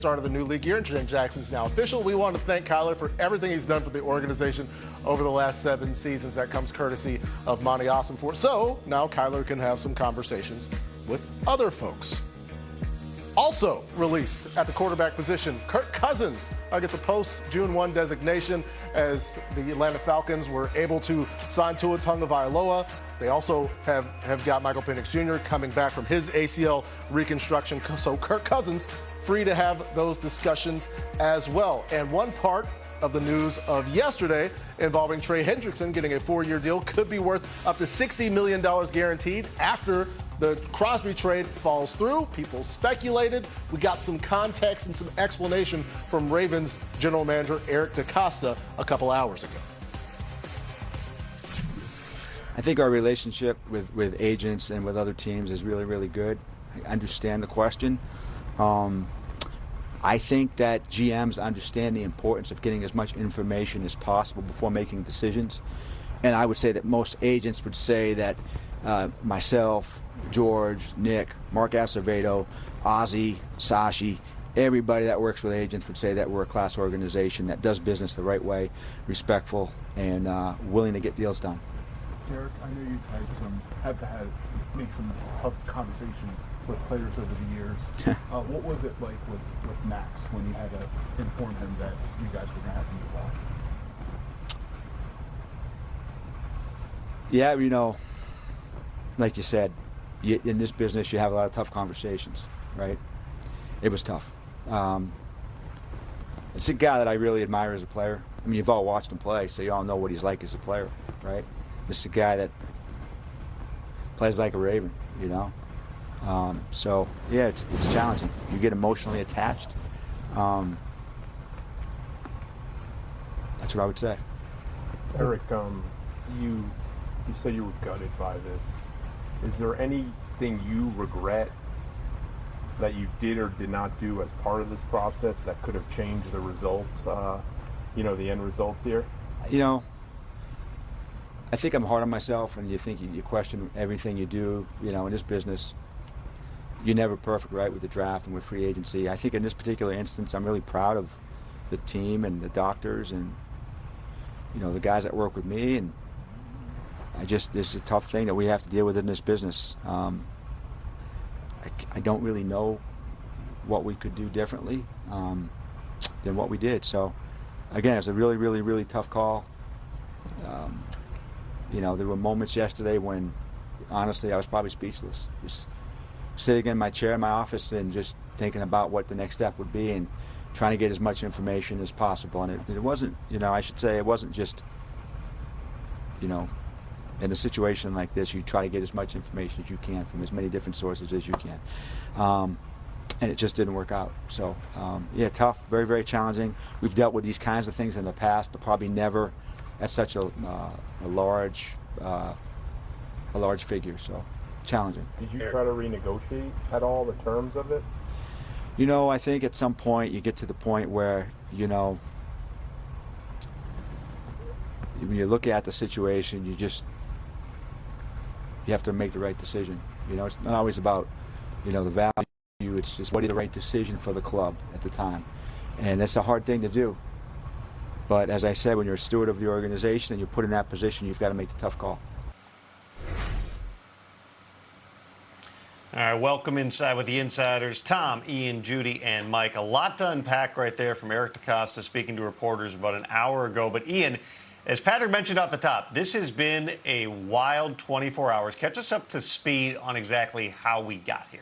Start of the new league year, and Jen Jackson's now official. We want to thank Kyler for everything he's done for the organization over the last 7 seasons. That comes courtesy of Monty Ossenfort. So now Kyler can have some conversations with other folks. Also released at the quarterback position, Kirk Cousins gets a post-June 1 designation as the Atlanta Falcons were able to sign Tua Tagovailoa. They also have got Michael Penix Jr. coming back from his ACL reconstruction. So Kirk Cousins free to have those discussions as well. And one part of the news of yesterday involving Trey Hendrickson getting a 4-year deal could be worth up to $60 million guaranteed after the Crosby trade falls through. People speculated. We got some context and some explanation from Ravens general manager Eric DeCosta a couple hours ago. I think our relationship with agents and with other teams is really, really good. I understand the question. I think that GMs understand the importance of getting as much information as possible before making decisions. And I would say that most agents would say that myself, George, Nick, Mark Acevedo, Ozzie, Sashi, everybody that works with agents would say that we're a class organization that does business the right way, respectful, and willing to get deals done. Derek, I know you've had to make some tough conversations with players over the years. What was it like with Maxx when you had to inform him that you guys were going to have to move on? Yeah, you know, like you said, in this business you have a lot of tough conversations, right? It was tough. It's a guy that I really admire as a player. I mean, you've all watched him play, so you all know what he's like as a player, right? This is a guy that plays like a Raven, you know? So, yeah, it's challenging. You get emotionally attached. That's what I would say. Eric, you said you were gutted by this. Is there anything you regret that you did or did not do as part of this process that could have changed the results, the end results here? You know, I think I'm hard on myself, and you question everything you do, you know, in this business. You're never perfect, right, with the draft and with free agency. I think in this particular instance, I'm really proud of the team and the doctors and, you know, the guys that work with me. And this is a tough thing that we have to deal with in this business. I don't really know what we could do differently than what we did. So, again, it's a really, really, really tough call. You know, there were moments yesterday when, honestly, I was probably speechless. Just sitting in my chair in my office and just thinking about what the next step would be and trying to get as much information as possible. And it wasn't, you know, I should say it wasn't just, you know, in a situation like this, you try to get as much information as you can from as many different sources as you can. And it just didn't work out. So, yeah, tough, very, very challenging. We've dealt with these kinds of things in the past, but probably never at such a large figure. So, challenging. Did you try to renegotiate at all the terms of it? You know, I think at some point you get to the point where, you know, when you look at the situation, you have to make the right decision. You know, it's not always about, you know, the value. It's just what is the right decision for the club at the time. And that's a hard thing to do. But as I said, when you're a steward of the organization and you're put in that position, you've got to make the tough call. All right, welcome inside with the insiders, Tom, Ian, Judy, and Mike. A lot to unpack right there from Eric DeCosta speaking to reporters about an hour ago. But Ian, as Patrick mentioned off the top, this has been a wild 24 hours. Catch us up to speed on exactly how we got here.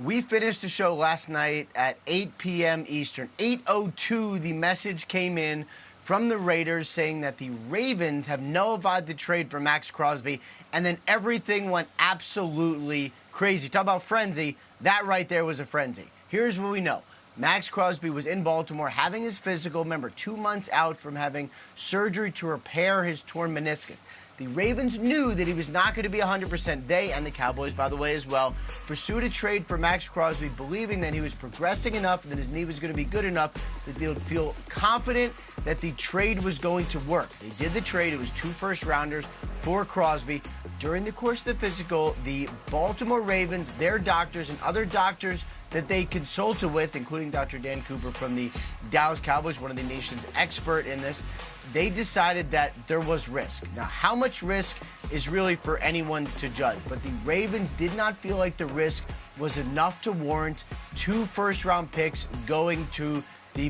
We finished the show last night at 8 p.m. Eastern. 8:02, the message came in from the Raiders saying that the Ravens have nullified the trade for Maxx Crosby, and then everything went absolutely crazy. Talk about frenzy. That right there was a frenzy. Here's what we know. Maxx Crosby was in Baltimore having his physical, remember, 2 months out from having surgery to repair his torn meniscus. The Ravens knew that he was not going to be 100%. They, and the Cowboys, by the way, as well, pursued a trade for Maxx Crosby, believing that he was progressing enough, that his knee was going to be good enough, that they would feel confident that the trade was going to work. They did the trade. It was 2 first-rounders for Crosby. During the course of the physical, the Baltimore Ravens, their doctors, and other doctors that they consulted with, including Dr. Dan Cooper from the Dallas Cowboys, one of the nation's expert in this, they decided that there was risk. Now, how much risk is really for anyone to judge, but the Ravens did not feel like the risk was enough to warrant 2 first-round picks going to the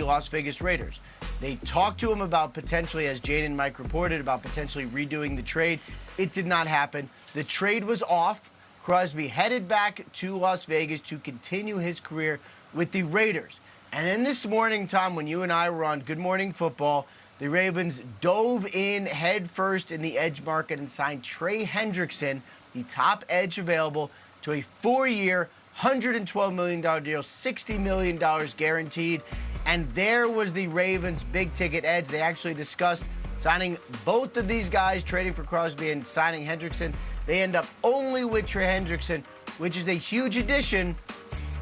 Las Vegas Raiders. They talked to him about potentially, as Jane and Mike reported, about potentially redoing the trade. It did not happen. The trade was off. Crosby headed back to Las Vegas to continue his career with the Raiders. And then this morning, Tom, when you and I were on Good Morning Football, the Ravens dove in head first in the edge market and signed Trey Hendrickson, the top edge available, to a 4-year, $112 million deal, $60 million guaranteed. And there was the Ravens' big-ticket edge. They actually discussed signing both of these guys, trading for Crosby and signing Hendrickson. They end up only with Trey Hendrickson, which is a huge addition,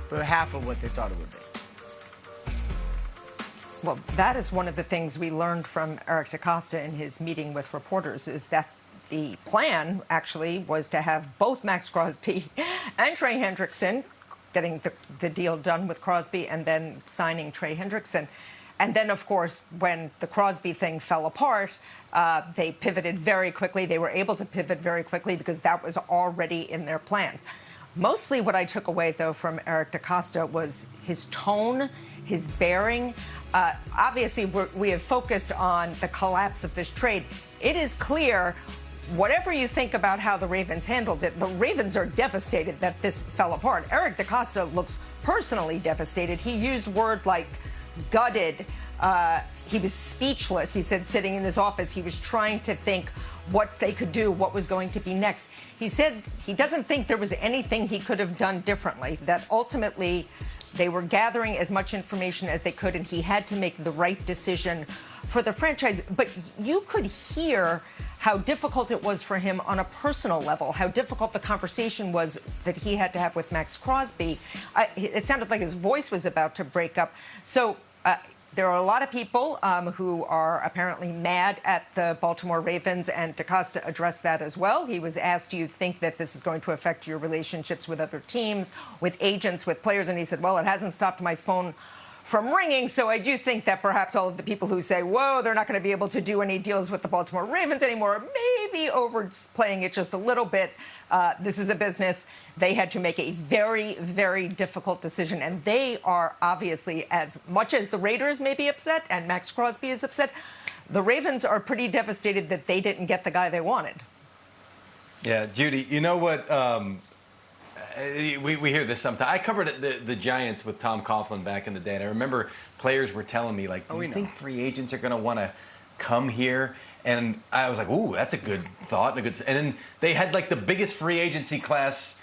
but half of what they thought it would be. Well, that is one of the things we learned from Eric DeCosta in his meeting with reporters, is that the plan actually was to have both Maxx Crosby and Trey Hendrickson, getting the deal done with Crosby and then signing Trey Hendrickson. And then, of course, when the Crosby thing fell apart, they pivoted very quickly. They were able to pivot very quickly because that was already in their plans. Mostly what I took away, though, from Eric DeCosta was his tone, his bearing. Obviously, we have focused on the collapse of this trade. It is clear, whatever you think about how the Ravens handled it, the Ravens are devastated that this fell apart. Eric DeCosta looks personally devastated. He used words like gutted. He was speechless. He said sitting in his office, he was trying to think what they could do, what was going to be next. He said he doesn't think there was anything he could have done differently, that ultimately they were gathering as much information as they could, and he had to make the right decision for the franchise. But you could hear how difficult it was for him on a personal level, how difficult the conversation was that he had to have with Maxx Crosby. It sounded like his voice was about to break up. So there are a lot of people who are apparently mad at the Baltimore Ravens, and DeCosta addressed that as well. He was asked, do you think that this is going to affect your relationships with other teams, with agents, with players? And he said, well, it hasn't stopped my phone from ringing. So I do think that perhaps all of the people who say, whoa, they're not going to be able to do any deals with the Baltimore Ravens anymore, maybe overplaying it just a little bit. This is a business. They had to make a very, very difficult decision. And they are obviously, as much as the Raiders may be upset and Maxx Crosby is upset, the Ravens are pretty devastated that they didn't get the guy they wanted. Yeah, Judy, you know what? We hear this sometimes. I covered the Giants with Tom Coughlin back in the day, and I remember players were telling me, like, do you think free agents are going to want to come here? And I was like, ooh, that's a good thought. And then they had, like, the biggest free agency class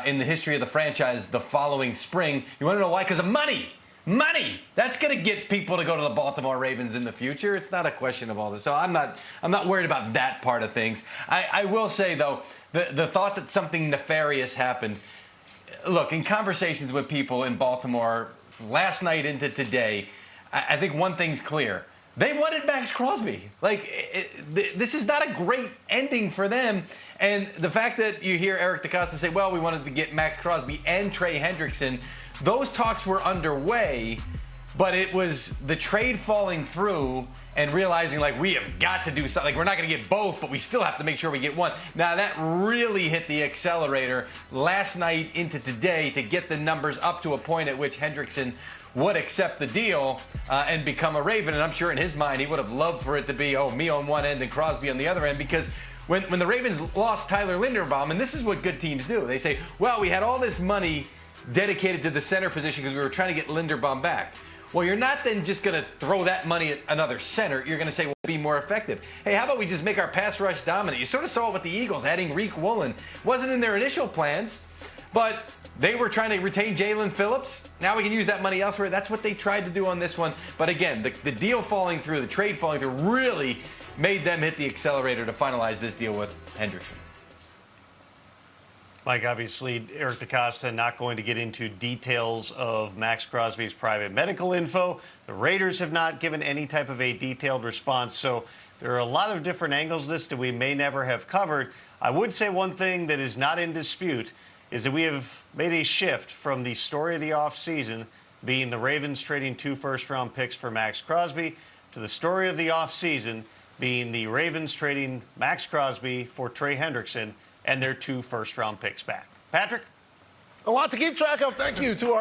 in the history of the franchise the following spring. You want to know why? Because of money. Money! That's going to get people to go to the Baltimore Ravens in the future. It's not a question of all this. So I'm not worried about that part of things. I will say, though, the thought that something nefarious happened, look, in conversations with people in Baltimore last night into today, I think one thing's clear. They wanted Maxx Crosby. This is not a great ending for them. And the fact that you hear Eric DeCosta say, well, we wanted to get Maxx Crosby and Trey Hendrickson, those talks were underway, but it was the trade falling through and realizing, like, we have got to do something. Like, we're not going to get both, but we still have to make sure we get one. Now, that really hit the accelerator last night into today to get the numbers up to a point at which Hendrickson would accept the deal and become a Raven. And I'm sure in his mind he would have loved for it to be, me on one end and Crosby on the other end, because when the Ravens lost Tyler Linderbaum, and this is what good teams do, they say, well, we had all this money dedicated to the center position because we were trying to get Linderbaum back. Well, you're not then just going to throw that money at another center. You're going to say, well, be more effective. Hey, how about we just make our pass rush dominant? You sort of saw it with the Eagles, adding Reek Woolen. Wasn't in their initial plans, but they were trying to retain Jalen Phillips. Now we can use that money elsewhere. That's what they tried to do on this one. But again, the deal falling through, the trade falling through, really made them hit the accelerator to finalize this deal with Hendrickson. Mike, obviously, Eric DeCosta not going to get into details of Maxx Crosby's private medical info. The Raiders have not given any type of a detailed response. So there are a lot of different angles to this that we may never have covered. I would say one thing that is not in dispute is that we have made a shift from the story of the offseason being the Ravens trading 2 first-round picks for Maxx Crosby to the story of the offseason being the Ravens trading Maxx Crosby for Trey Hendrickson and their 2 first-round picks back. Patrick? A lot to keep track of. Thank you to our